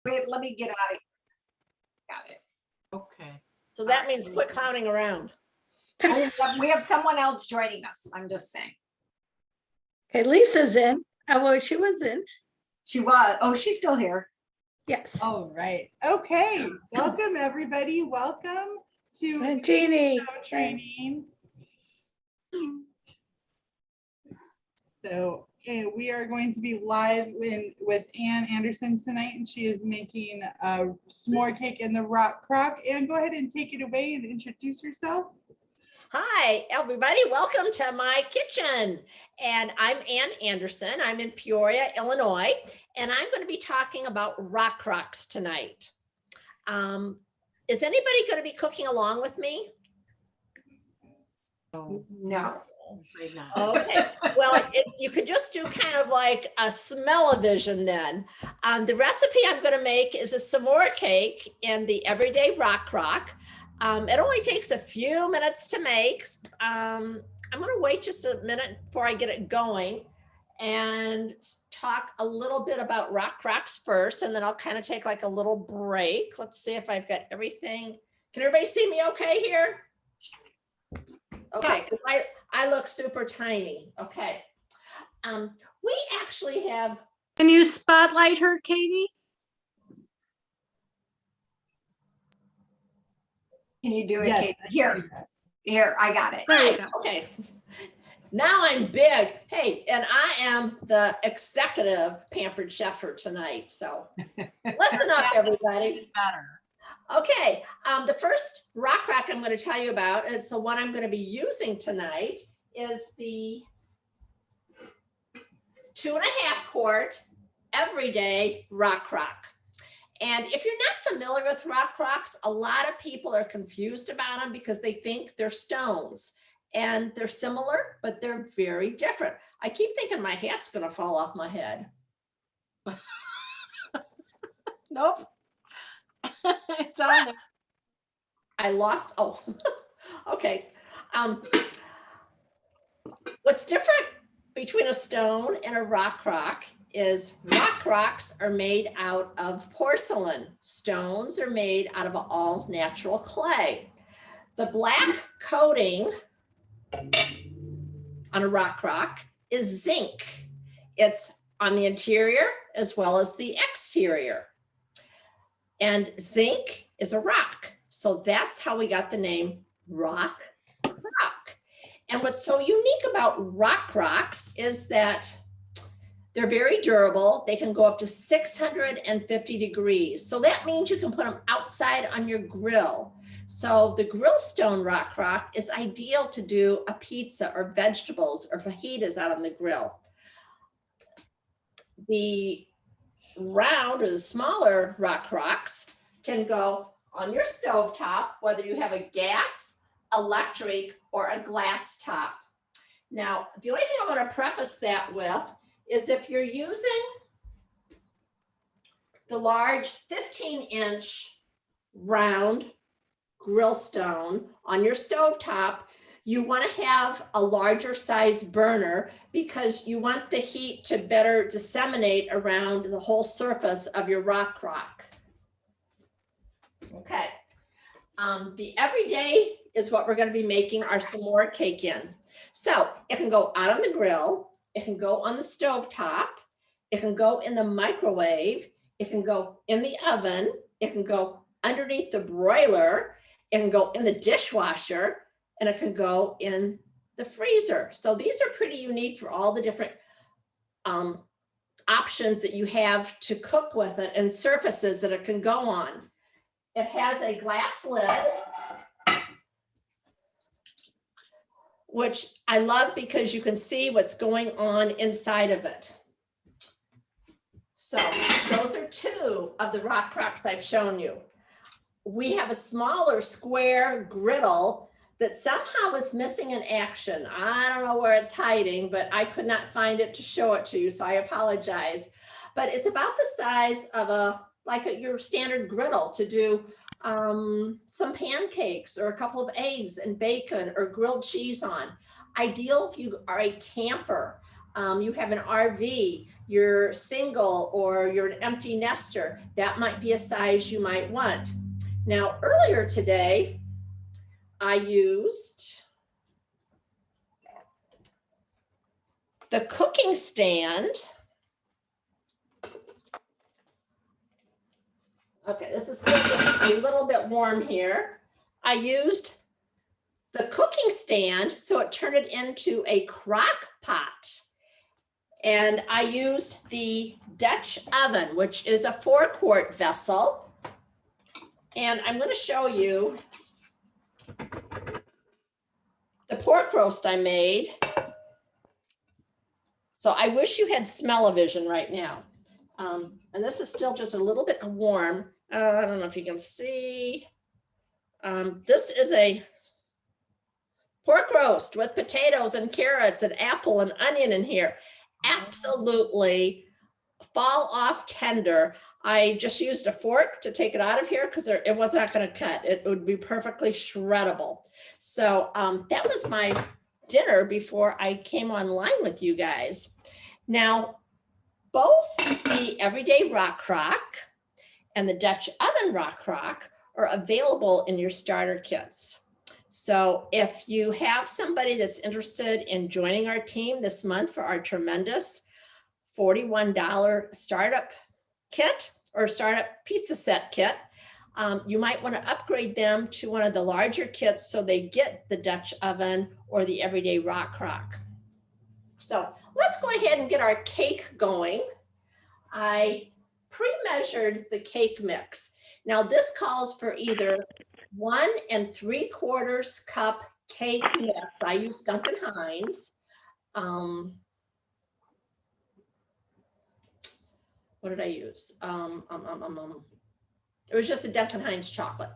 Wait, let me get out of here. Got it. Okay. So that means quit clowning around. We have someone else joining us. I'm just saying. Okay, Lisa's in. Oh, well, she was in. She was. Oh, she's still here. Yes. All right. Okay. Welcome, everybody. Welcome to And Jeannie. training. So we are going to be live with Ann Andersen tonight, and she is making a s'more cake in the Rockcroks. Ann, go ahead and take it away and introduce yourself. Hi, everybody. Welcome to my kitchen. And I'm Ann Andersen. I'm in Peoria, Illinois, and I'm going to be talking about Rockcroks tonight. Is anybody going to be cooking along with me? No. Okay, well, you could just do kind of like a smell-o-vision then. The recipe I'm going to make is a s'more cake in the everyday Rockcrok. It only takes a few minutes to make. I'm going to wait just a minute before I get it going and talk a little bit about Rockcroks first, and then I'll kind of take like a little break. Let's see if I've got everything. Can everybody see me okay here? Okay, I look super tiny. Okay. We actually have. Can you spotlight her, Katie? Can you do it, Yes, Kate? Here, I got it. There you go. Okay. Now I'm big. Hey, and I am the executive pampered chef for tonight. So listen up, everybody. Okay, the first Rockcrok I'm going to tell you about is the one I'm going to be using tonight is the 2.5 quart everyday Rockcrok. And if you're not familiar with Rockcroks, a lot of people are confused about them because they think they're stones. And they're similar, but they're very different. I keep thinking my hat's going to fall off my head. Nope. It's on there. I lost. Oh, okay. What's different between a stone and a Rockcrok is Rockcroks are made out of porcelain. Stones are made out of all natural clay. The black coating on a Rockcrok is zinc. It's on the interior as well as the exterior. And zinc is a rock. So that's how we got the name Rockcrok. And what's so unique about Rockcroks is that they're very durable. They can go up to 650 degrees. So that means you can put them outside on your grill. So the grill stone Rockcrok is ideal to do a pizza or vegetables or fajitas out on the grill. The round or the smaller Rockcroks can go on your stovetop, whether you have a gas, electric, or a glass top. Now, the only thing I want to preface that with is if you're using the large 15-inch round grill stone on your stovetop, you want to have a larger size burner because you want the heat to better disseminate around the whole surface of your Rockcrok. Okay, the everyday is what we're going to be making our s'more cake in. So it can go out on the grill, it can go on the stovetop, it can go in the microwave, it can go in the oven, it can go underneath the broiler, it can go in the dishwasher, and it can go in the freezer. So these are pretty unique for all the different options that you have to cook with it and surfaces that it can go on. It has a glass lid, which I love because you can see what's going on inside of it. So those are two of the Rockcroks I've shown you. We have a smaller square griddle that somehow is missing in action. I don't know where it's hiding, but I could not find it to show it to you, so I apologize. But it's about the size of your standard griddle to do some pancakes or a couple of eggs and bacon or grilled cheese on. Ideal if you are a camper. you have an RV, you're single, or you're an empty nester, that might be a size you might want. Now, earlier today, I used the cooking stand. Okay, this is still just a little bit warm here. I used the cooking stand, so it turned it into a crock pot. And I used the Dutch oven, which is a 4-quart vessel. And I'm going to show you the pork roast I made. So I wish you had smell-o-vision right now. And this is still just a little bit warm. I don't know if you can see. This is a pork roast with potatoes and carrots and apple and onion in here. Absolutely fall off tender. I just used a fork to take it out of here because it was not going to cut. It would be perfectly shreddable. So that was my dinner before I came online with you guys. Now, both the Everyday Rockcrok and the Dutch Oven Rockcrok are available in your starter kits. So if you have somebody that's interested in joining our team this month for our tremendous $41 startup kit or startup pizza set kit, you might want to upgrade them to one of the larger kits so they get the Dutch oven or the Everyday Rockcrok. So let's go ahead and get our cake going. I pre-measured the cake mix. Now this calls for either 1 3/4 cup cake mix. I use Duncan Hines. What did I use? It was just a Duncan Hines chocolate.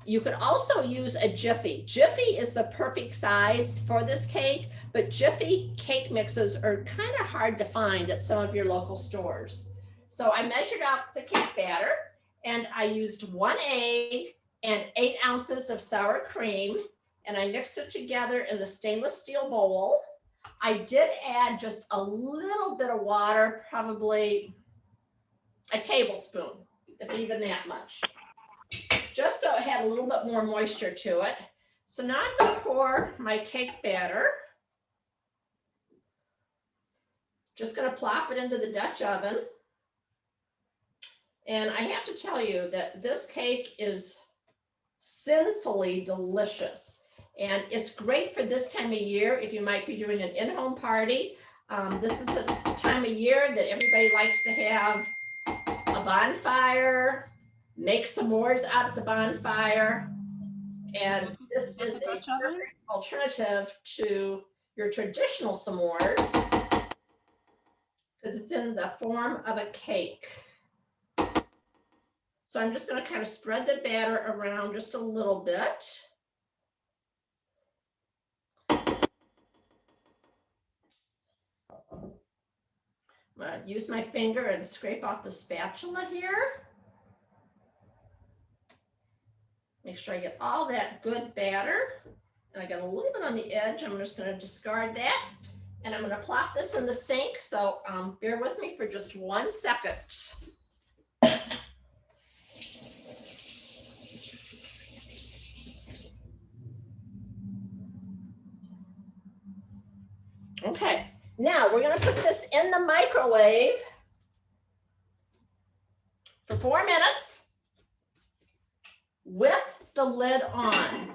You could also use a Jiffy. Jiffy is the perfect size for this cake, but Jiffy cake mixes are kind of hard to find at some of your local stores. So I measured out the cake batter and I used 1 egg and 8 ounces of sour cream, and I mixed it together in the stainless steel bowl. I did add just a little bit of water, probably a tablespoon, if even that much, just so it had a little bit more moisture to it. So now I'm going to pour my cake batter. Just going to plop it into the Dutch oven. And I have to tell you that this cake is sinfully delicious. And it's great for this time of year if you might be doing an in-home party. This is the time of year that everybody likes to have a bonfire, make s'mores out of the bonfire. And this is a perfect alternative to your traditional s'mores because it's in the form of a cake. So I'm just going to kind of spread the batter around just a little bit. I'm going to use my finger and scrape off the spatula here. Make sure I get all that good batter. And I got a little bit on the edge. I'm just going to discard that. And I'm going to plop this in the sink. So bear with me for just 1 second. Okay, now we're going to put this in the microwave for 4 minutes with the lid on.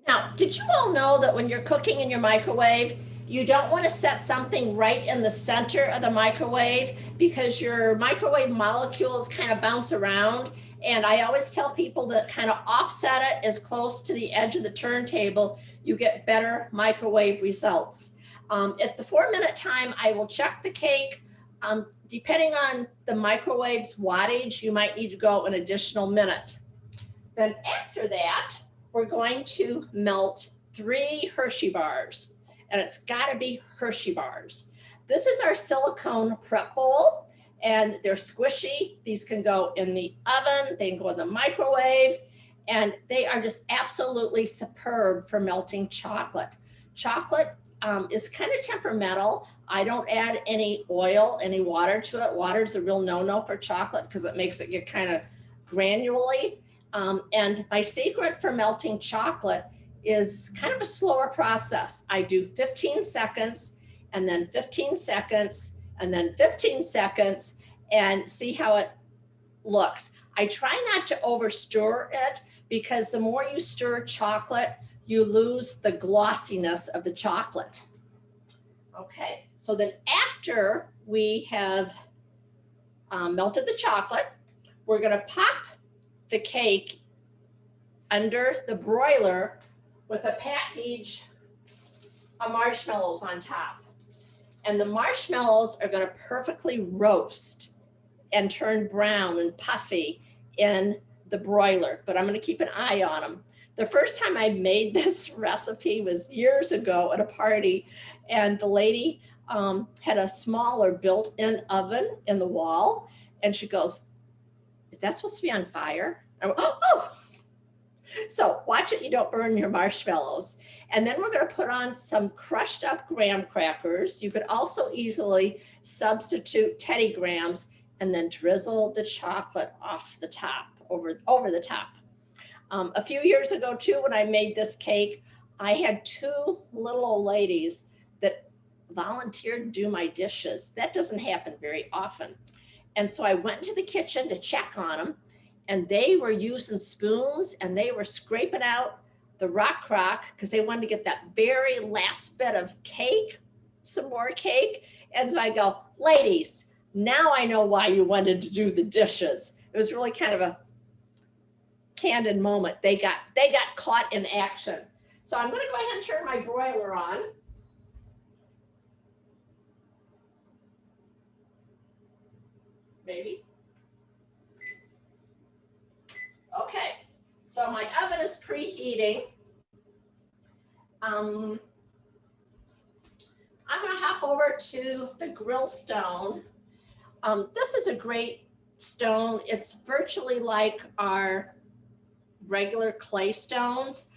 Now, did you all know that when you're cooking in your microwave, you don't want to set something right in the center of the microwave because your microwave molecules kind of bounce around. And I always tell people to kind of offset it as close to the edge of the turntable. You get better microwave results. At the 4-minute time, I will check the cake. Depending on the microwave's wattage, you might need to go an additional minute. Then after that, we're going to melt 3 Hershey bars. And it's got to be Hershey bars. This is our silicone prep bowl. and they're squishy. These can go in the oven, they can go in the microwave, and they are just absolutely superb for melting chocolate. Chocolate is kind of temperamental. I don't add any oil, any water to it. Water is a real no-no for chocolate because it makes it get kind of granularly. And my secret for melting chocolate is kind of a slower process. I do 15 seconds and then 15 seconds and then 15 seconds and see how it looks. I try not to over stir it because the more you stir chocolate, you lose the glossiness of the chocolate. Okay, so then after we have melted the chocolate, we're gonna pop the cake under the broiler with a package of marshmallows on top. And the marshmallows are gonna perfectly roast and turn brown and puffy in the broiler, but I'm gonna keep an eye on them. The first time I made this recipe was years ago at a party, and the lady had a smaller built-in oven in the wall, and she goes, "Is that supposed to be on fire?" I went, "Oh!" So watch it, you don't burn your marshmallows. And then we're gonna put on some crushed up graham crackers. You could also easily substitute Teddy Grahams and then drizzle the chocolate off the top, over the top. A few years ago too, when I made this cake, I had two little old ladies that volunteered to do my dishes. That doesn't happen very often. And so I went into the kitchen to check on them, and they were using spoons and they were scraping out the Rockcrok because they wanted to get that very last bit of cake, some more cake. And so I go, "Ladies, now I know why you wanted to do the dishes." It was really kind of a candid moment. They got caught in action. So I'm going to go ahead and turn my broiler on. Maybe. Okay, so my oven is preheating. I'm going to hop over to the grill stone. This is a great stone. It's virtually like our regular clay stones.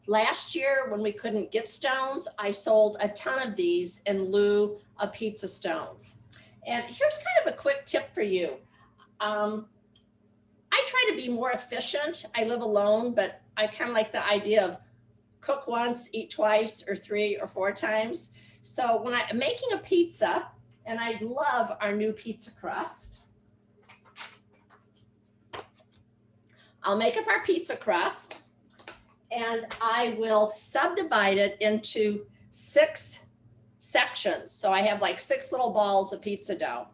Last year, when we couldn't get stones, I sold a ton of these in lieu of pizza stones. And here's kind of a quick tip for you. I try to be more efficient. I live alone, but I kind of like the idea of cook once, eat twice, or 3 or 4 times. So when I'm making a pizza, and I love our new pizza crust, I'll make up our pizza crust and I will subdivide it into 6 sections. So I have like 6 little balls of pizza dough.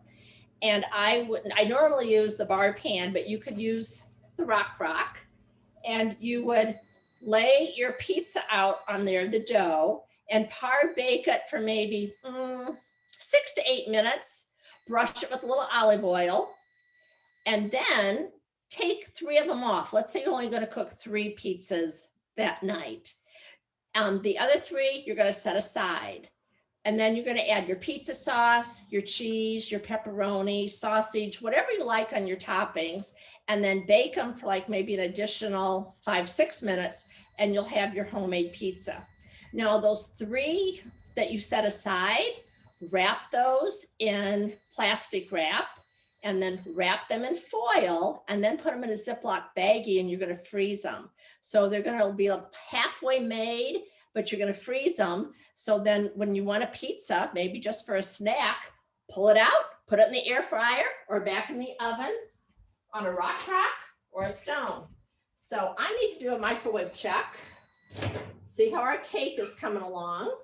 And I normally use the bar pan, but you could use the Rockcrok, and you would lay your pizza out on there, the dough, and par bake it for maybe 6 to 8 minutes, brush it with a little olive oil, and then take 3 of them off. Let's say you're only going to cook 3 pizzas that night. The other 3 you're going to set aside. And then you're going to add your pizza sauce, your cheese, your pepperoni, sausage, whatever you like on your toppings, and then bake them for like maybe an additional 5-6 minutes, and you'll have your homemade pizza. Now, those 3 that you set aside, wrap those in plastic wrap, and then wrap them in foil, and then put them in a Ziploc baggie, and you're going to freeze them. So they're going to be halfway made, but you're going to freeze them. So then when you want a pizza, maybe just for a snack, pull it out, put it in the air fryer or back in the oven on a Rockcrok or a stone. So I need to do a microwave check, see how our cake is coming along.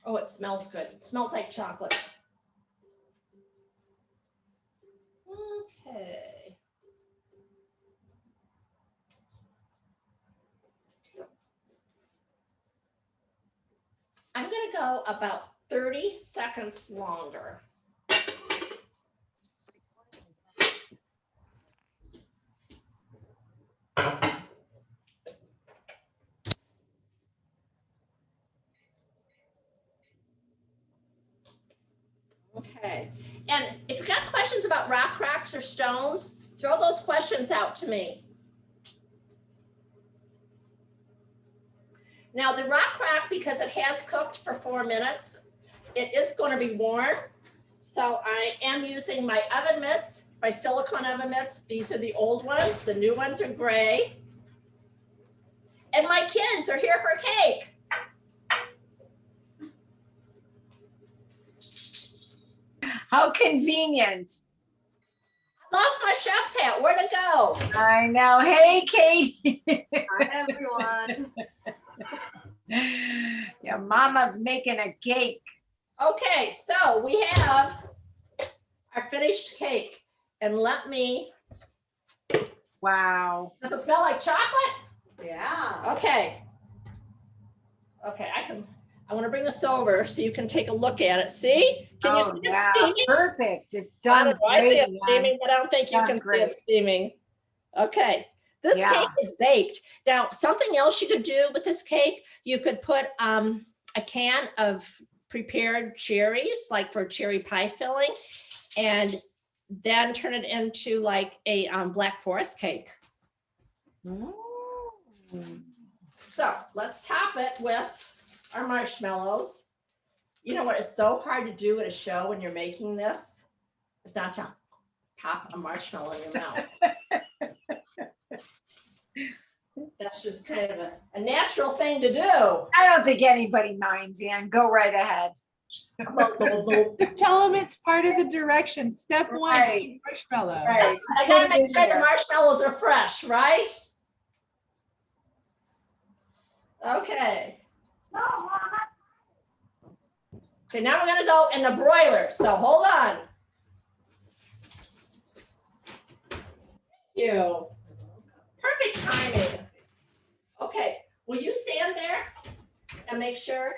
Oh, it smells good. It smells like chocolate. Okay. I'm going to go about 30 seconds longer. Okay, and if you've got questions about rock cracks or stones, throw those questions out to me. Now the rock crack, because it has cooked for 4 minutes, it is going to be warm. So I am using my oven mitts, my silicone oven mitts. These are the old ones. The new ones are gray. And my kids are here for cake. How convenient. Lost my chef's hat. Where'd it go? I know. Hey, Katie. Hi, everyone. Your mama's making a cake. Okay, so we have our finished cake. And let me, Wow. does it smell like chocolate? Yeah. Okay. Okay, I want to bring this over so you can take a look at it. See? Can you Oh, see it yeah. steaming? Perfect. It's I done don't know. I see great. it Jan. steaming, but I don't think you Done can see great. it steaming. Okay. This Yeah. cake is baked. Now, something else you could do with this cake, you could put a can of prepared cherries, like for cherry pie filling, and then turn it into like a Black Forest cake. Mm. So let's top it with our marshmallows. You know what is so hard to do at a show when you're making this? It's not to pop a marshmallow in your mouth. That's just kind of a natural thing to do. I don't think anybody minds, Ann. Go right ahead. Just tell them it's part of the direction. Step one, Right. eat marshmallow. Right. I gotta Put it make in sure the there. marshmallows are fresh, right? Okay. Okay, now we're gonna go in the broiler, so hold on. Thank you. Perfect timing. Okay, will you stand there and make sure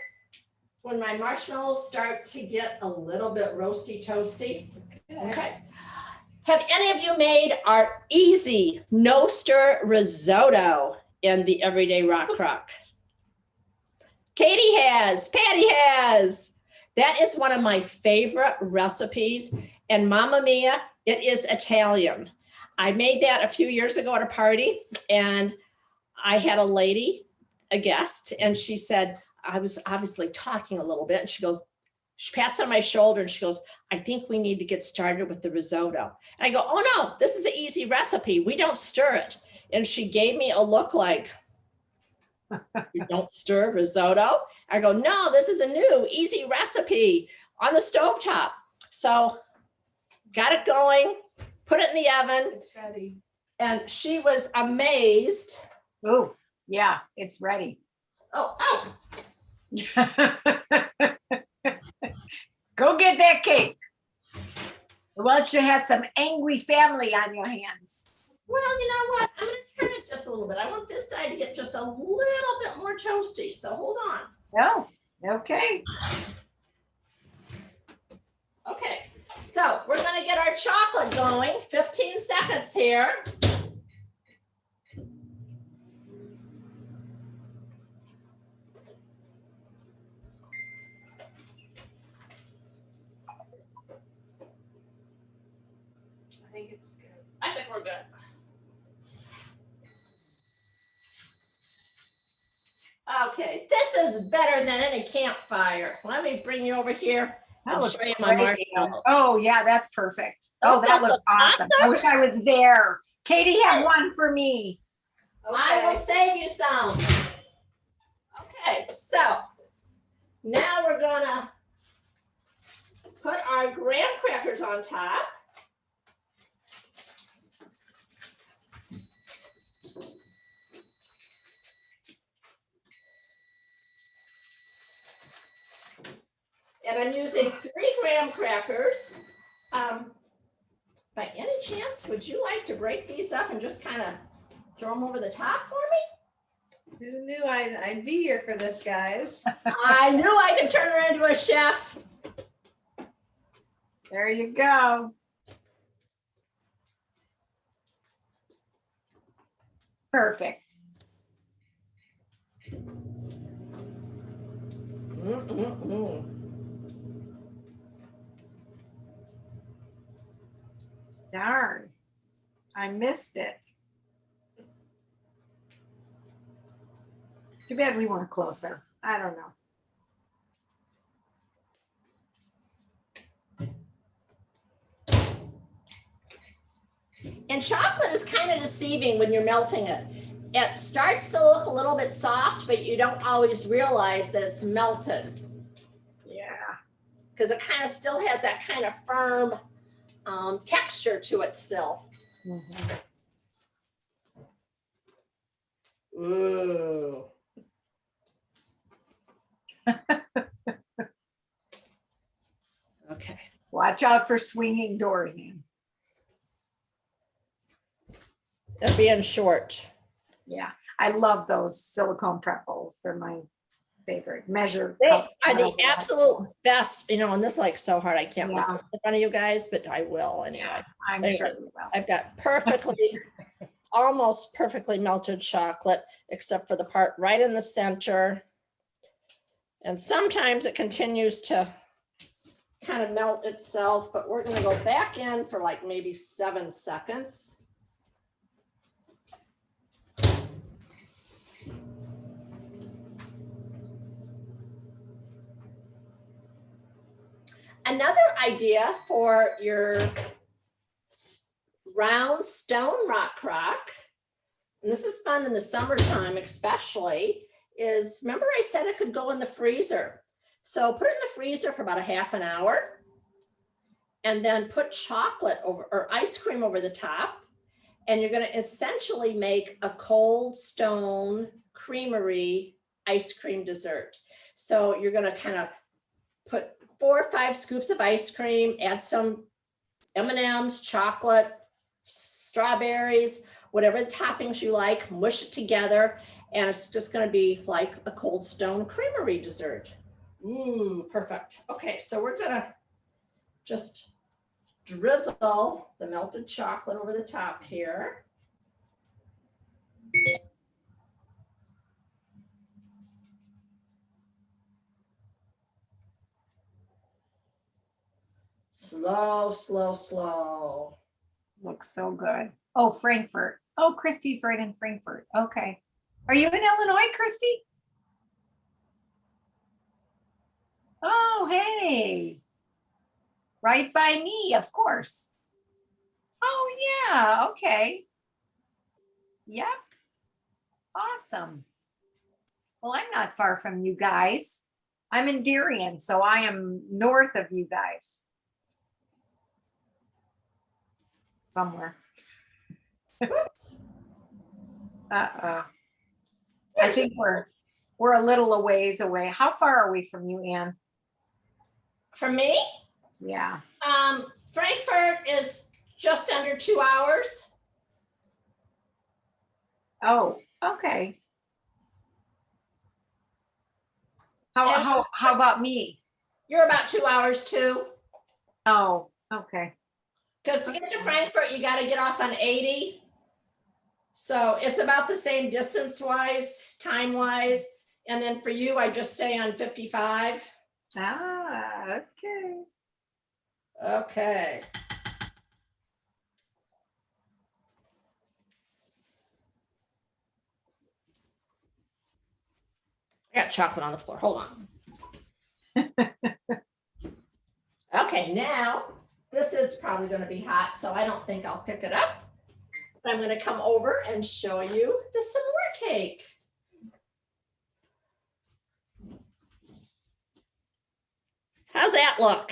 when my marshmallows start to get a little bit roasty toasty? Okay. Have any of you made our easy no stir risotto in the Everyday Rock Crock? Katie has, Patty has. That is one of my favorite recipes. And Mamma Mia, it is Italian. I made that a few years ago at a party, and I had a lady, a guest, and she said, I was obviously talking a little bit, and she goes, she pats on my shoulder and she goes, I think we need to get started with the risotto. And I go, oh no, this is an easy recipe. We don't stir it. And she gave me a look like, you don't stir risotto? I go, no, this is a new easy recipe on the stovetop. So got it going, put it in the oven, It's ready. and she was amazed. Oh, yeah, it's ready. Oh, ow. Go get that cake. Well, you should have some angry family on your hands. Well, you know what? I'm gonna turn it just a little bit. I want this side to get just a little bit more toasty, so hold on. Oh, okay. Okay, so we're gonna get our chocolate going. 15 seconds here. I think it's good. I think we're good. Okay, this is better than any campfire. Let me bring you over here That and looks show you my great. marshmallows. Oh, yeah, that's perfect. Don't Oh, that that looks look awesome. I awesome? wish I was there. Katie, have one for me. I will Okay. save you some. Okay, so now we're gonna put our graham crackers on top. And I'm using 3 graham crackers. By any chance, would you like to break these up and just kind of throw them over the top for me? Who knew I'd be here for this, guys? I knew I could turn her into a chef. There you go. Perfect. Mm-mm-mm. Darn. I missed it. Too bad we weren't closer. I don't know. And chocolate is kind of deceiving when you're melting it. It starts to look a little bit soft, but you don't always realize that it's melted Yeah. because it kind of still has that kind of firm texture to it still. Mhm. Ooh. Okay. Watch out for swinging doors, man. They're being short. Yeah. I love those silicone prep bowls. They're my favorite. Measure. They cup, are the whatever. absolute best, you know, and this like so hard. I can't lift Yeah. it in front of you guys, but I will anyway. Yeah, I'm Anyway. sure you will. I've got perfectly, almost perfectly melted chocolate, except for the part right in the center. And sometimes it continues to kind of melt itself, but we're gonna go back in for like maybe 7 seconds. Another idea for your round stone rock crock, and this is fun in the summertime especially, is remember I said it could go in the freezer. So put it in the freezer for about a half an hour and then put chocolate over or ice cream over the top. And you're going to essentially make a cold stone creamery ice cream dessert. So you're going to kind of put 4 or 5 scoops of ice cream, add some M&Ms, chocolate, strawberries, whatever the toppings you like, mush it together, and it's just going to be like a cold stone creamery dessert. Ooh, perfect. Okay, so we're going to just drizzle the melted chocolate over the top here. Slow, slow, slow. Looks so good. Oh, Frankfurt. Oh, Christy's right in Frankfurt. Okay. Are you in Illinois, Christy? Oh, hey. Right by me, of course. Oh, yeah. Okay. Yep. Awesome. Well, I'm not far from you guys. I'm in Darien, so I am north of you guys. Somewhere. Oops. Uh-oh. I think we're a little a ways away. How far are we from you, Anne? For me, Yeah. Frankfurt is just under 2 hours. Oh, okay. How about me? You're about 2 hours too. Oh, okay. Because to get to Frankfurt, you got to get off on 80. So it's about the same distance wise, time wise. And then for you, I just stay on 55. Ah, okay. Okay. I got chocolate on the floor. Hold on. Okay, now this is probably going to be hot, so I don't think I'll pick it up. But I'm going to come over and show you the s'more cake. How's that look?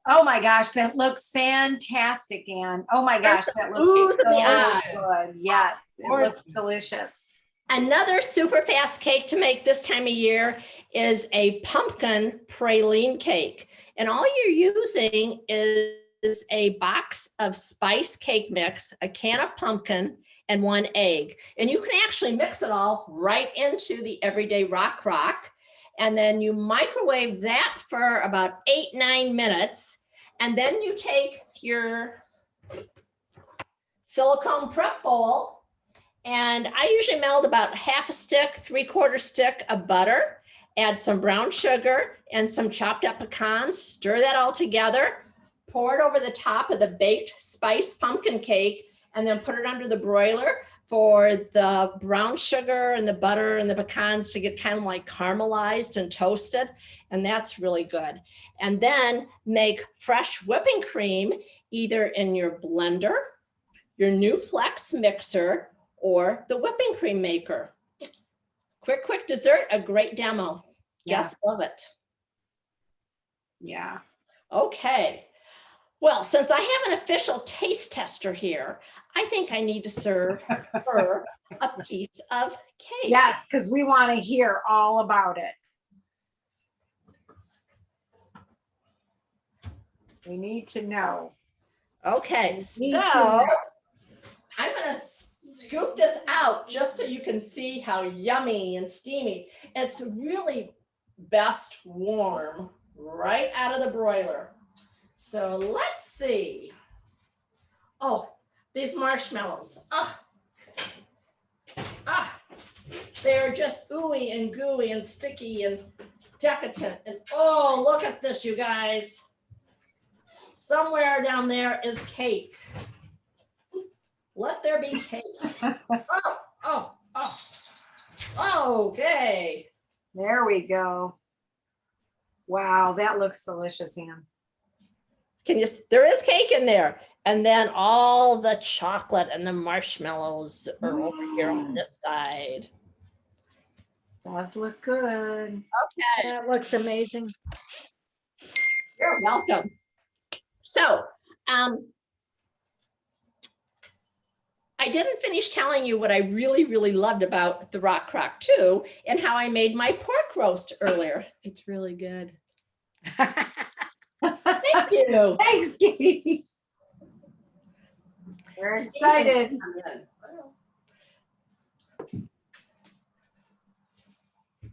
Oh my gosh, that looks fantastic, Anne. Oh my gosh, that looks Ooze in the so eye. good. Yes, it looks delicious. Another super fast cake to make this time of year is a pumpkin praline cake. And all you're using is a box of spice cake mix, a can of pumpkin, and 1 egg. And you can actually mix it all right into the everyday rock crock. And then you microwave that for about 8-9 minutes. And then you take your silicone prep bowl, and I usually melt about half a stick, 3/4 stick of butter, add some brown sugar and some chopped up pecans, stir that all together, pour it over the top of the baked spice pumpkin cake, and then put it under the broiler for the brown sugar and the butter and the pecans to get kind of like caramelized and toasted. And that's really good. And then make fresh whipping cream either in your blender, your new Flex mixer, or the whipping cream maker. Quick dessert, a great demo. Guests love it. Yeah. Okay. Well, since I have an official taste tester here, I think I need to serve her a piece of cake. Yes, because we want to hear all about it. We need to know. Okay, Need to so know. I'm gonna scoop this out just so you can see how yummy and steamy. It's really best warm right out of the broiler. So let's see. Oh, these marshmallows. They're just ooey and gooey and sticky and decadent. And oh, look at this, you guys. Somewhere down there is cake. Let there be cake. Oh. Okay. There we go. Wow, that looks delicious, Ann. There is cake in there. And then all the chocolate and the marshmallows are over here on this side. Does look good. Okay, That looks amazing. you're welcome. So, I didn't finish telling you what I really loved about the Rock Crock 2 and how I made my pork roast earlier. It's really good. Thank you. Thanks, Katie. We're excited.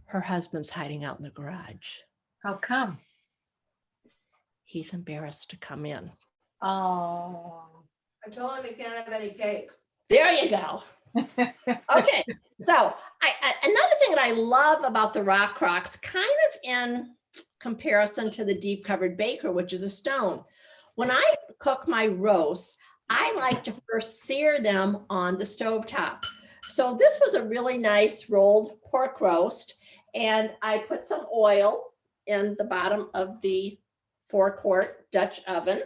Her husband's hiding out in the garage. How come? He's embarrassed to come in. Oh. I told him he can't have any cake. There you go. Okay, so another thing that I love about the Rockcroks, kind of in comparison to the deep covered baker, which is a stone. When I cook my roasts, I like to first sear them on the stovetop. So this was a really nice rolled pork roast, and I put some oil in the bottom of the 4-quart Dutch oven,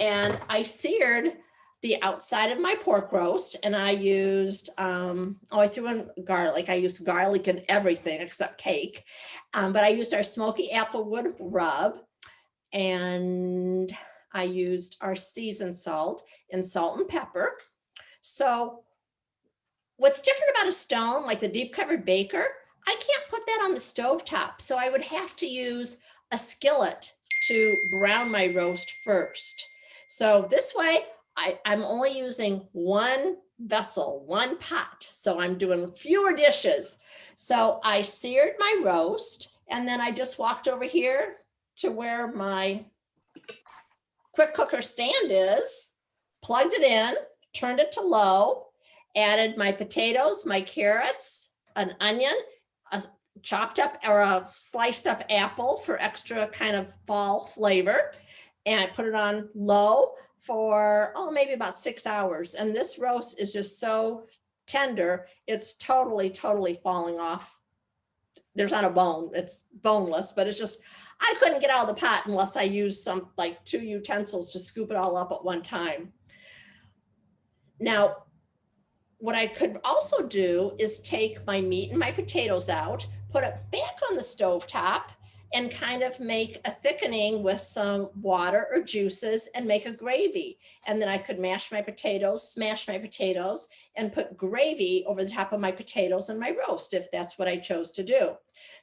and I seared the outside of my pork roast, and I used, I threw in garlic. I used garlic in everything except cake, but I used our smoky applewood rub, and I used our seasoned salt and salt and pepper. So what's different about a stone, like the deep covered baker, I can't put that on the stovetop. So I would have to use a skillet to brown my roast first. So this way, I'm only using one vessel, one pot. So I'm doing fewer dishes. So I seared my roast, and then I just walked over here to where my quick cooker stand is, plugged it in, turned it to low, added my potatoes, my carrots, an onion, a chopped up or a sliced up apple for extra kind of fall flavor. And I put it on low for, maybe about 6 hours. And this roast is just so tender. It's totally falling off. There's not a bone, it's boneless, but it's just, I couldn't get out of the pot unless I used some like 2 utensils to scoop it all up at one time. Now, what I could also do is take my meat and my potatoes out, put it back on the stovetop, and kind of make a thickening with some water or juices and make a gravy. And then I could mash my potatoes, smash my potatoes, and put gravy over the top of my potatoes and my roast, if that's what I chose to do.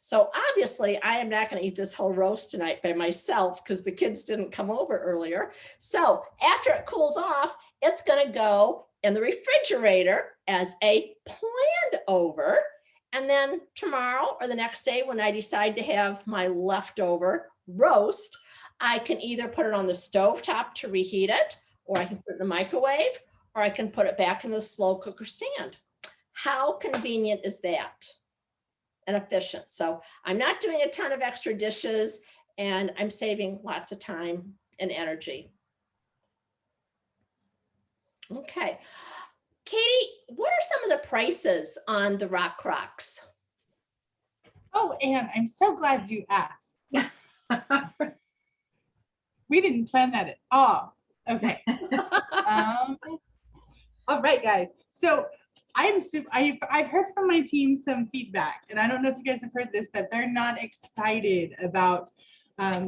So obviously I am not going to eat this whole roast tonight by myself because the kids didn't come over earlier. So after it cools off, it's going to go in the refrigerator as a planned over. And then tomorrow or the next day, when I decide to have my leftover roast, I can either put it on the stovetop to reheat it, or I can put it in the microwave, or I can put it back in the slow cooker stand. How convenient is that? And efficient. So I'm not doing a ton of extra dishes, and I'm saving lots of time and energy. Okay. Katie, what are some of the prices on the Rockcroks? Oh, Anne, I'm so glad you asked. We didn't plan that at all. Okay. All right, guys. So I've heard from my team some feedback, and I don't know if you guys have heard this, that they're not excited about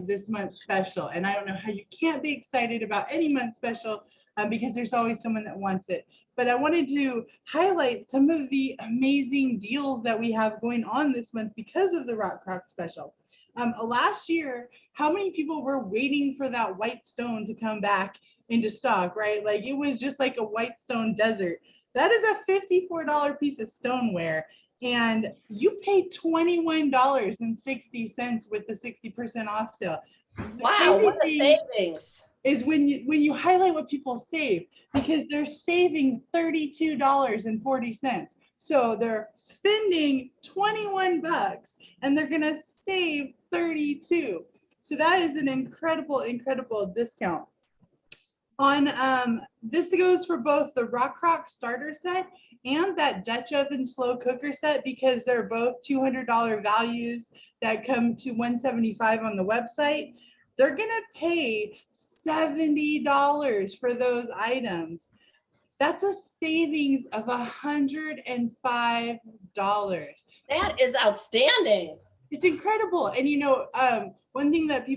this month's special. And I don't know how you can't be excited about any month special because there's always someone that wants it. But I wanted to highlight some of the amazing deals that we have going on this month because of the Rockcroks special. Last year, how many people were waiting for that white stone to come back into stock, right? Like it was just like a white stone desert. That is a $54 piece of stoneware, and you paid $21.60 with the 60% off sale. Wow, what a savings. Is when you highlight what people save, because they're saving $32.40. So they're spending 21 bucks and they're gonna save 32. So that is an incredible, incredible discount. On this goes for both the Rockcroks starter set and that Dutch oven slow cooker set, because they're both $200 values that come to $175 on the website. They're gonna pay $70 for those items. That's a savings of $105. That is outstanding. It's incredible. And one thing that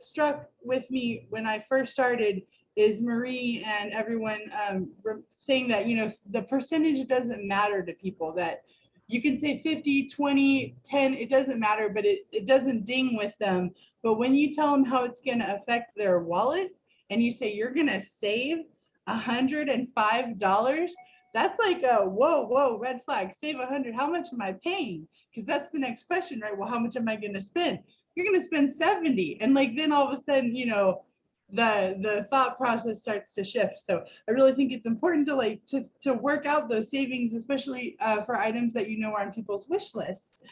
struck with me when I first started is Marie and everyone saying that, the percentage doesn't matter to people, that you can say 50, 20, 10, it doesn't matter, but it doesn't ding with them. But when you tell them how it's going to affect their wallet and you say you're going to save $105, that's like a whoa, red flag. Save 100. How much am I paying? Because that's the next question, right? Well, how much am I going to spend? You're going to spend 70. And then all of a sudden, the thought process starts to shift. So I really think it's important to work out those savings, especially for items that are on people's wish lists.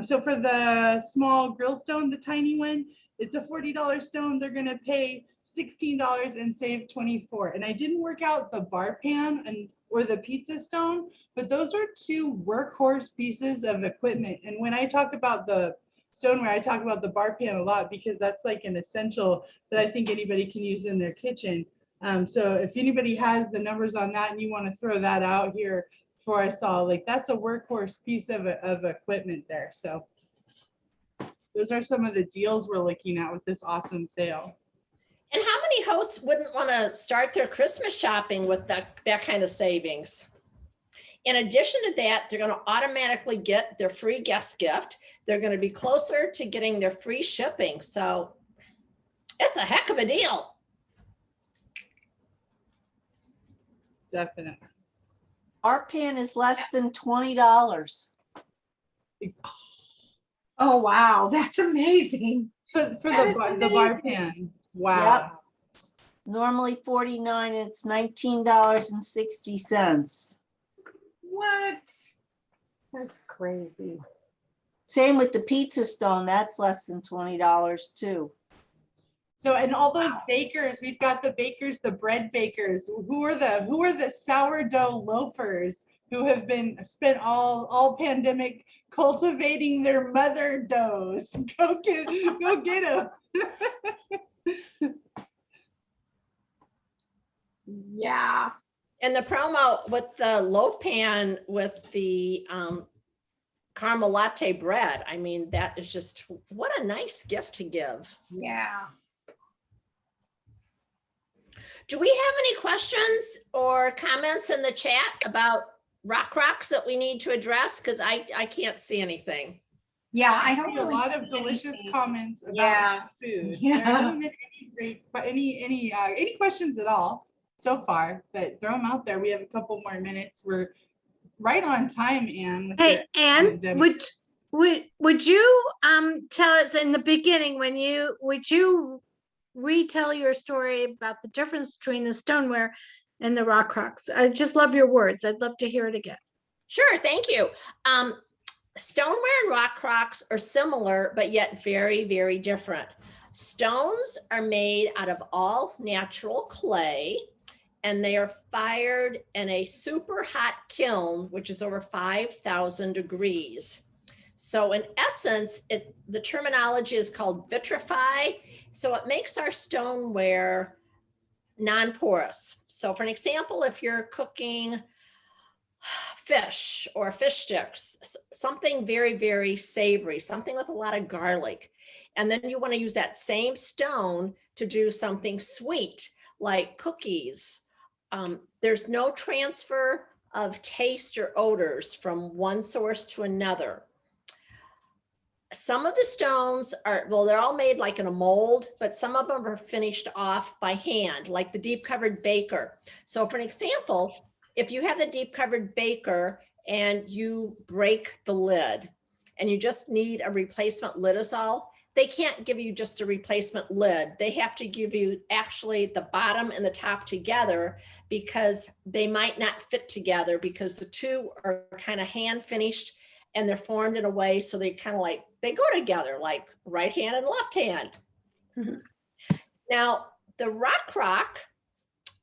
So for the small grill stone, the tiny one, it's a $40 stone. They're going to pay $16 and save 24. And I didn't work out the bar pan or the pizza stone, but those are two workhorse pieces of equipment. And when I talk about the stoneware, I talk about the bar pan a lot, because that's like an essential that I think anybody can use in their kitchen. So if anybody has the numbers on that and you want to throw that out here for us all, that's a workhorse piece of equipment there. So those are some of the deals we're looking at with this awesome sale. And how many hosts wouldn't want to start their Christmas shopping with that kind of savings? In addition to that, they're going to automatically get their free guest gift. They're going to be closer to getting their free shipping. So it's a heck of a deal. Definitely. Our pan is less than $20. Oh, wow. That's amazing. For the bar pan. Wow. Yep. Normally $49, and it's $19.60. What? That's crazy. Same with the pizza stone. That's less than $20 too. So, and all those bakers, we've got the bakers, the bread bakers, who are the sourdough loafers who have been spent all pandemic cultivating their mother doughs. Go get them. Yeah. And the promo with the loaf pan with the caramel latte bread, I mean, that is just, what a nice gift to give. Yeah. Do we have any questions or comments in the chat about Rockcroks that we need to address? Because I can't see anything. Yeah, I don't see a really lot see of delicious anything. comments about Yeah. food. Yeah. There haven't been any questions at all so far, but throw them out there. We have a couple more minutes. We're right on time, Anne. with Hey, your Anne, pandemic. would you tell us in the beginning would you retell your story about the difference between the stoneware and the Rockcroks? I just love your words. I'd love to hear it again. Sure, thank you. Stoneware and Rockcroks are similar, but yet very, very different. Stones are made out of all natural clay, and they are fired in a super hot kiln, which is over 5,000 degrees. So in essence, the terminology is called vitrify. So it makes our stoneware non-porous. So for an example, if you're cooking fish or fish sticks, something very, very savory, something with a lot of garlic, and then you want to use that same stone to do something sweet like cookies, there's no transfer of taste or odors from one source to another. Some of the stones are, well, they're all made like in a mold, but some of them are finished off by hand, like the deep covered baker. So for an example, if you have the deep covered baker and you break the lid and you just need a replacement lid is all, they can't give you just a replacement lid. They have to give you actually the bottom and the top together because they might not fit together because the two are kind of hand finished and they're formed in a way so they kind of like, they go together like right hand and left hand. Now, the Rockcrok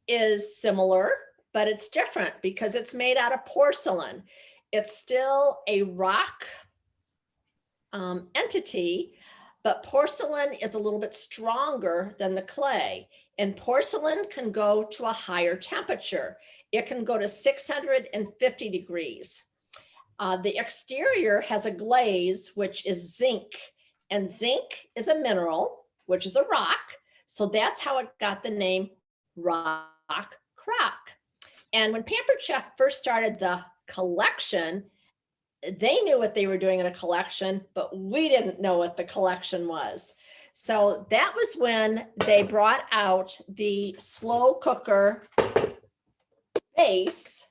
is similar, but it's different because it's made out of porcelain. It's still a rock entity, but porcelain is a little bit stronger than the clay. And porcelain can go to a higher temperature. It can go to 650 degrees. The exterior has a glaze, which is zinc, and zinc is a mineral, which is a rock. So that's how it got the name Rockcrok. And when Pampered Chef first started the collection, they knew what they were doing in a collection, but we didn't know what the collection was. So that was when they brought out the slow cooker base,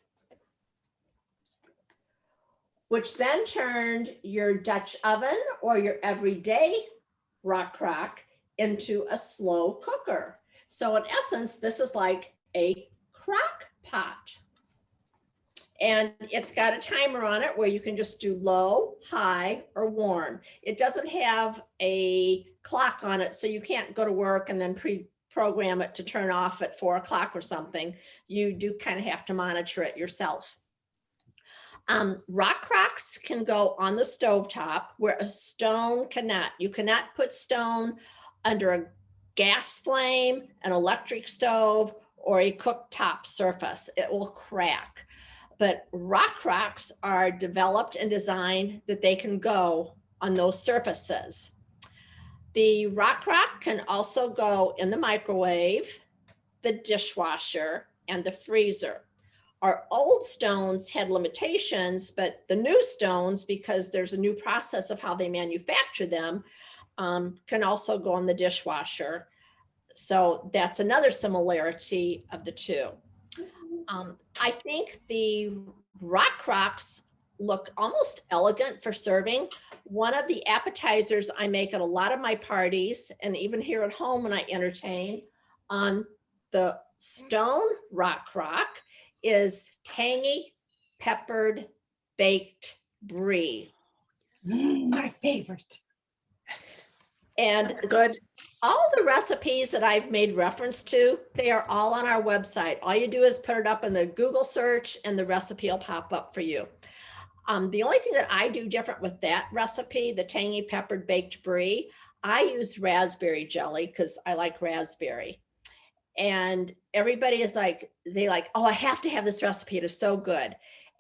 which then turned your Dutch oven or your everyday Rockcrok into a slow cooker. So in essence, this is like a crock pot. And it's got a timer on it where you can just do low, high, or warm. It doesn't have a clock on it, so you can't go to work and then pre-program it to turn off at 4 o'clock or something. You do kind of have to monitor it yourself. Rockcroks can go on the stovetop where a stone cannot. You cannot put stone under a gas flame, an electric stove, or a cooktop surface. It will crack. But Rockcroks are developed and designed that they can go on those surfaces. The Rockcrok can also go in the microwave, the dishwasher, and the freezer. Our old stones had limitations, but the new stones, because there's a new process of how they manufacture them, can also go in the dishwasher. So that's another similarity of the two. I think the Rockcroks look almost elegant for serving. One of the appetizers I make at a lot of my parties, and even here at home when I entertain, on the stone Rockcrok is tangy peppered baked brie. My favorite. And That's good. all the recipes that I've made reference to, they are all on our website. All you do is put it up in the Google search and the recipe will pop up for you. The only thing that I do different with that recipe, the tangy peppered baked brie, I use raspberry jelly because I like raspberry. And everybody is like, oh, I have to have this recipe. It is so good.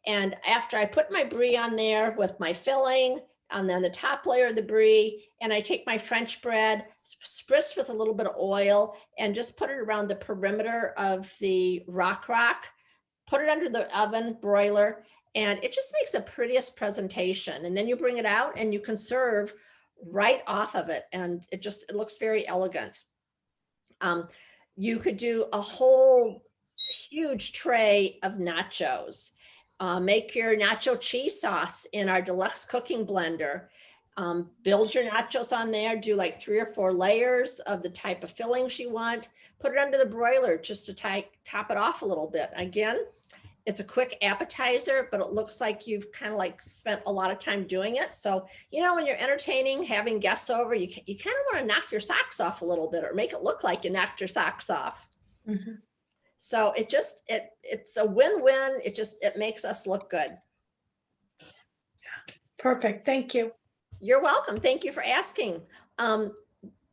And after I put my brie on there with my filling, and then the top layer of the brie, and I take my French bread, spritz with a little bit of oil, and just put it around the perimeter of the Rockcrok, put it under the oven broiler, and it just makes the prettiest presentation. And then you bring it out and you can serve right off of it. And it looks very elegant. You could do a whole huge tray of nachos. Make your nacho cheese sauce in our deluxe cooking blender. Build your nachos on there, do like 3 or 4 layers of the type of fillings you want. Put it under the broiler just to top it off a little bit. Again, it's a quick appetizer, but it looks like you've kind of like spent a lot of time doing it. So, you know, when you're entertaining, having guests over, you kind of want to knock your socks off a little bit or make it look like you knocked your socks off. Mhm. So it's a win-win. It makes us look good. Perfect. Thank you. You're welcome. Thank you for asking.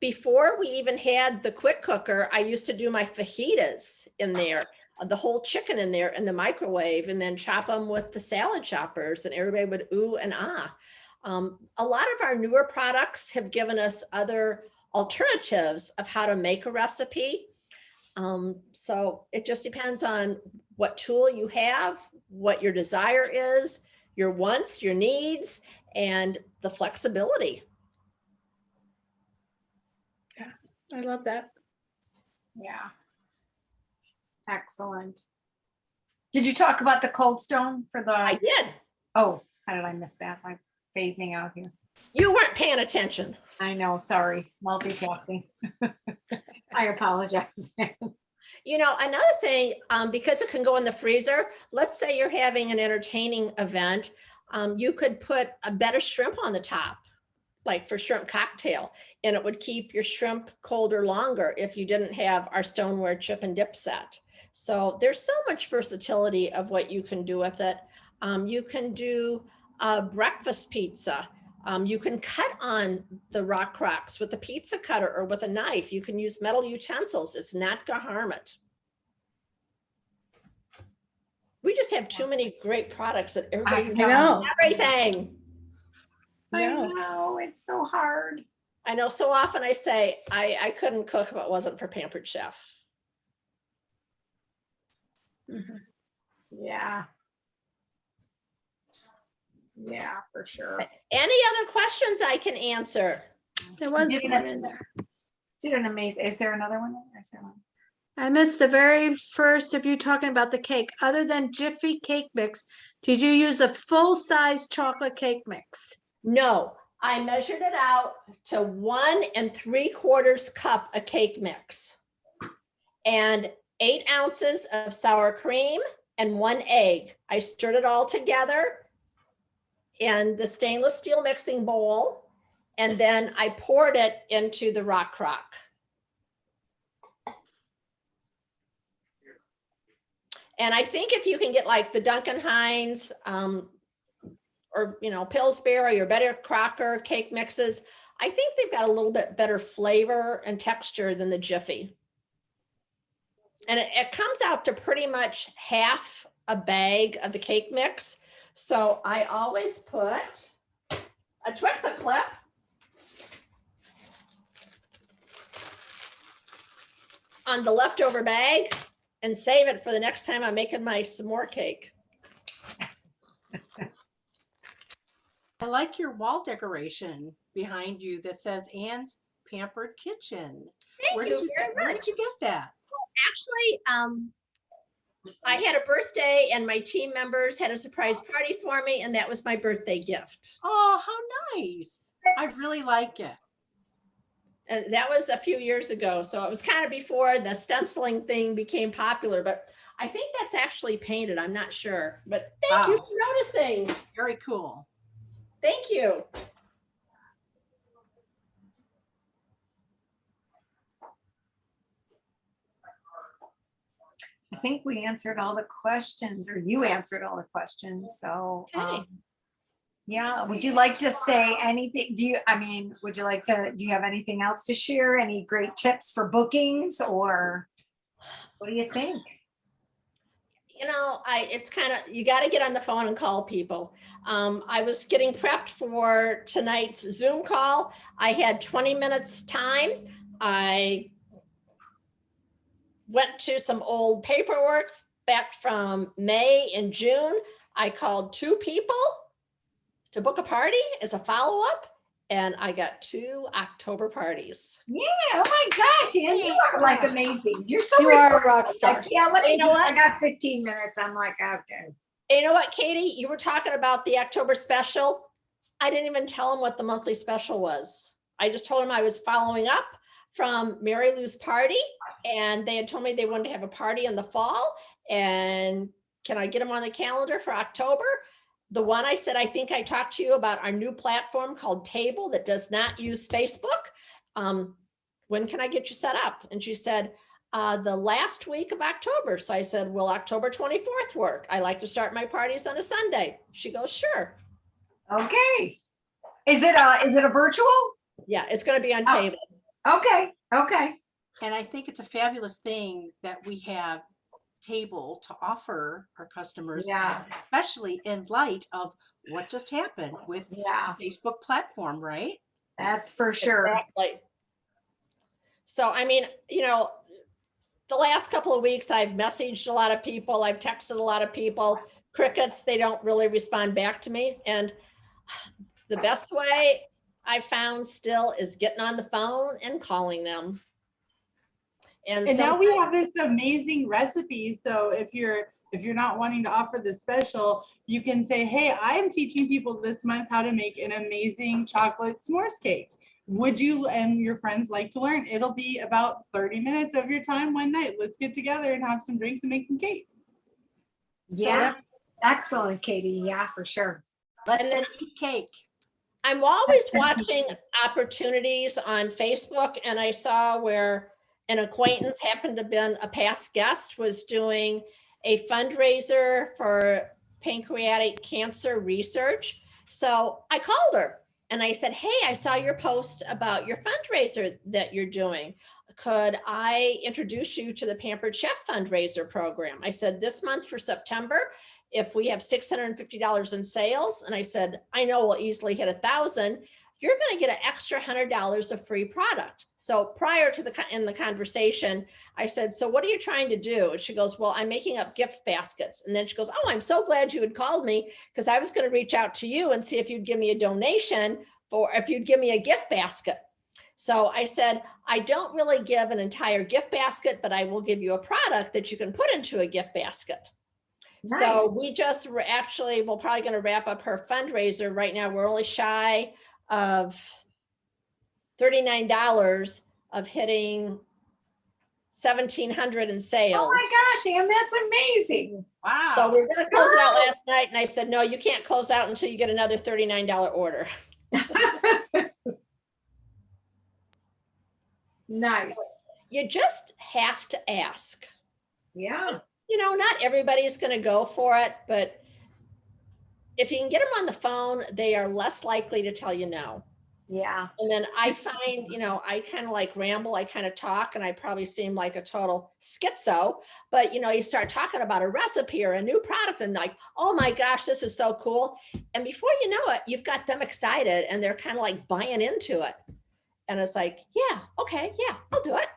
Before we even had the quick cooker, I used to do my fajitas in there, the whole chicken in there in the microwave, and then chop them with the salad choppers, and everybody would ooh and ah. A lot of our newer products have given us other alternatives of how to make a recipe. So it just depends on what tool you have, what your desire is, your wants, your needs, and the flexibility. I love that. Yeah. Excellent. Did you talk about the Cold Stone for I the, did. oh, how did I miss that? I'm phasing out here. You weren't paying attention. I know, sorry, multitasking. I apologize. You know, another thing, because it can go in the freezer, let's say you're having an entertaining event, you could put a bed of shrimp on the top, like for shrimp cocktail, and it would keep your shrimp colder longer if you didn't have our stoneware chip and dip set. So there's so much versatility of what you can do with it. You can do a breakfast pizza. You can cut on the Rockcroks with a pizza cutter or with a knife. You can use metal utensils. It's not gonna harm it. We just have too many great products that everybody I knows know. everything. I No. know, it's so hard. I know so often I say I couldn't cook if it wasn't for Pampered Chef. Yeah. Yeah, for sure. Any other questions I can answer? There was Did one in there. Did an amazing, is there another one in there? Is there one? I missed the very first of you talking about the cake. Other than Jiffy cake mix, did you use a full-size chocolate cake mix? No, I measured it out to 1 3/4 cup of cake mix and 8 ounces of sour cream and 1 egg. I stirred it all together in the stainless steel mixing bowl, and then I poured it into the Rockcrok. And I think if you can get like the Duncan Hines or, you know, Pillsbury or Better Crocker cake mixes, I think they've got a little bit better flavor and texture than the Jiffy. And it comes out to pretty much half a bag of the cake mix. So I always put a Twix-a clip on the leftover bag and save it for the next time I'm making my s'more cake. I like your wall decoration behind you that says Anne's Pampered Kitchen. Thank Where you did very where much. did you get that? Actually, I had a birthday and my team members had a surprise party for me, and that was my birthday gift. Oh, how nice. I really like it. And that was a few years ago. So it was kind of before the stenciling thing became popular, but I think that's actually painted. I'm not sure, but thank you Wow. for noticing. Very cool. Thank you. I think we answered all the questions, or you answered all the questions, so. Okay. Yeah, would you like to say anything? Would you like to, do you have anything else to share? Any great tips for bookings, or what do you think? You know, it's kind of, you got to get on the phone and call people. I was getting prepped for tonight's Zoom call. I had 20 minutes time. I went to some old paperwork back from May and June. I called 2 people to book a party as a follow-up, and I got 2 October parties. Yeah, oh my gosh, Ann, you are like amazing. You're so You are a resourceful. rock star. Like, yeah, let me You know just, what? I got 15 minutes. I'm like, okay. And you know what, Katie? You were talking about the October special. I didn't even tell them what the monthly special was. I just told them I was following up from Mary Lou's party, and they had told me they wanted to have a party in the fall, and can I get them on the calendar for October? The one I said, I think I talked to you about our new platform called Table that does not use Facebook. When can I get you set up? And she said, the last week of October. So I said, will October 24th work? I like to start my parties on a Sunday. She goes, sure. Okay. Is it a virtual? Yeah, it's going to be on Oh. Table. Okay. Okay. And I think it's a fabulous thing that we have Table to offer our customers, Yeah. especially in light of what just happened with Yeah. the Facebook platform, right? That's for sure. Exactly. So, I mean, you know, the last couple of weeks, I've messaged a lot of people. I've texted a lot of people. Crickets, they don't really respond back to me. And the best way I found still is getting on the phone and calling them. And now we have this amazing recipe. So if you're not wanting to offer the special, you can say, hey, I'm teaching people this month how to make an amazing chocolate s'mores cake. Would you and your friends like to learn? It'll be about 30 minutes of your time one night. Let's get together and have some drinks and make some cake. Yeah. Excellent, Katie. Yeah, for sure. Let And them then- eat cake. I'm always watching opportunities on Facebook, and I saw where an acquaintance happened to have been a past guest was doing a fundraiser for pancreatic cancer research. So I called her and I said, hey, I saw your post about your fundraiser that you're doing. Could I introduce you to the Pampered Chef fundraiser program? I said, this month for September, if we have $650 in sales, and I said, I know we'll easily hit 1,000, you're going to get an extra $100 of free product. So prior to in the conversation, I said, so what are you trying to do? And she goes, well, I'm making up gift baskets. And then she goes, oh, I'm so glad you had called me because I was going to reach out to you and see if you'd give me a donation if you'd give me a gift basket. So I said, I don't really give an entire gift basket, but I will give you a product that you can put into a gift basket. Nice. So we just we're probably going to wrap up her fundraiser right now. We're only shy of $39 of hitting 1,700 in sales. Oh my gosh, Ann, that's amazing. Wow. So we were going to close it out last night, and I said, no, you can't close out until you get another $39 order. Nice. You just have to ask. Yeah. You know, not everybody's going to go for it, but if you can get them on the phone, they are less likely to tell you no. Yeah. And then I find, you know, I kind of like ramble, I kind of talk, and I probably seem like a total schizo, but you know, you start talking about a recipe or a new product and like, oh my gosh, this is so cool. And before you know it, you've got them excited and they're kind of like buying into it. And it's like, yeah, okay, yeah, I'll do it.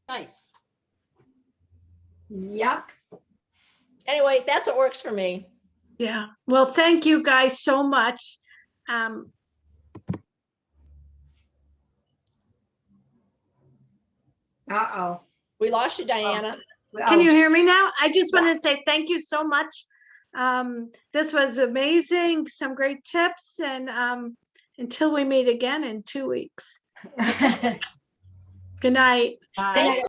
Nice. Yep. Anyway, that's what works for me. Yeah. Well, thank you guys so much. Uh-oh. We lost you, Diana. Can you hear me now? I just want to say thank you so much. This was amazing. Some great tips, and until we meet again in 2 weeks. Good night. Bye.